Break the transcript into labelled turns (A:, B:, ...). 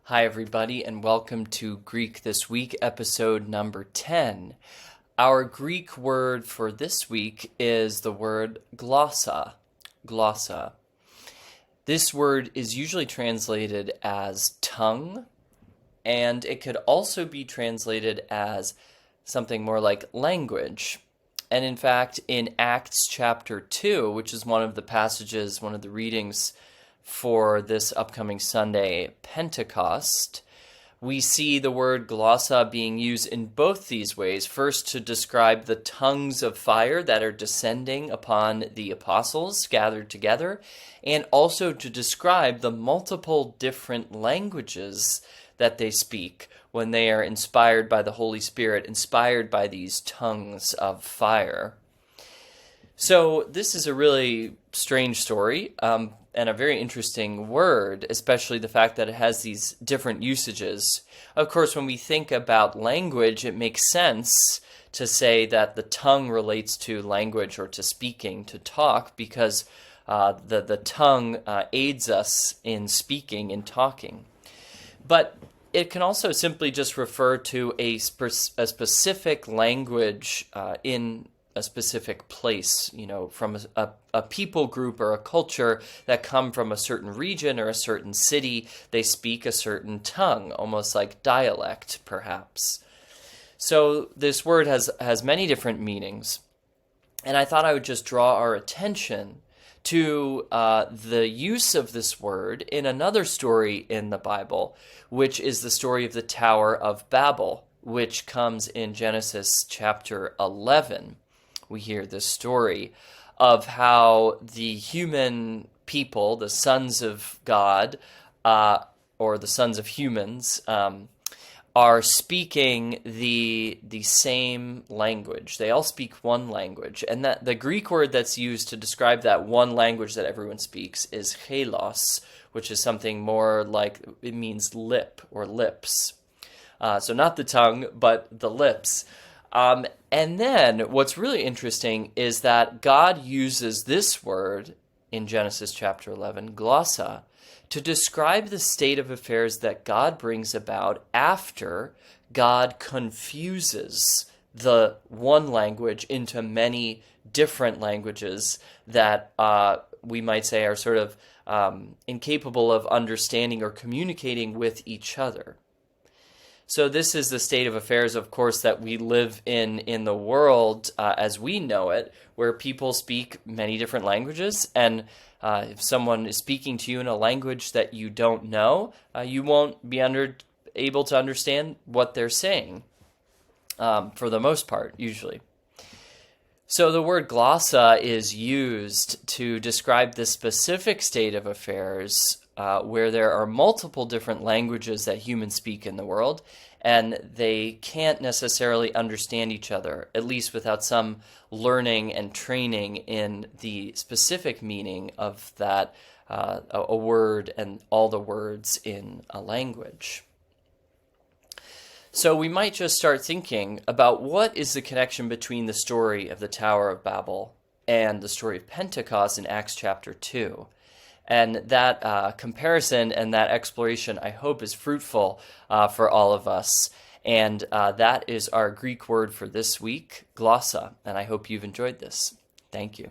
A: Hi, everybody, and welcome to Greek This Week, episode number 10. Our Greek word for this week is the word glossa. Glossa. This word is usually translated as tongue, and it could also be translated as something more like language. And in fact, in Acts chapter 2, which is one of the passages, one of the readings for this upcoming Sunday, Pentecost, we see the word glossa being used in both these ways. First, to describe the tongues of fire that are descending upon the apostles gathered together, and also to describe the multiple different languages that they speak when they are inspired by the Holy Spirit, inspired by these tongues of fire. So this is a really strange story and a very interesting word, especially the fact that it has these different usages. Of course, when we think about language, it makes sense to say that the tongue relates to language or to speaking, to talk, because the tongue aids us in speaking and talking. But it can also simply just refer to a specific language in a specific place, from a people group or a culture that come from a certain region or a certain city. They speak a certain tongue, almost like dialect, perhaps. So this word has many different meanings, and I thought I would just draw our attention to the use of this word in another story in the Bible, which is the story of the Tower of Babel, which comes in Genesis chapter 11. We hear this story of how the human people, the sons of God, or the sons of humans, are speaking the same language. They all speak one language, and that the Greek word that's used to describe that one language that everyone speaks is helos, which is something more like, it means lip or lips. So not the tongue, but the lips. And then what's really interesting is that God uses this word in Genesis chapter 11, glossa, to describe the state of affairs that God brings about after God confuses the one language into many different languages that we might say are sort of incapable of understanding or communicating with each other. So this is the state of affairs, of course, that we live in the world as we know it, where people speak many different languages, and if someone is speaking to you in a language that you don't know, you won't be able to understand what they're saying, for the most part, usually. So the word glossa is used to describe the specific state of affairs where there are multiple different languages that humans speak in the world, and they can't necessarily understand each other, at least without some learning and training in the specific meaning of that a word and all the words in a language. So we might just start thinking about what is the connection between the story of the Tower of Babel and the story of Pentecost in Acts chapter 2. And that comparison and that exploration, I hope, is fruitful for all of us. And that is our Greek word for this week, glossa. And I hope you've enjoyed this. Thank you.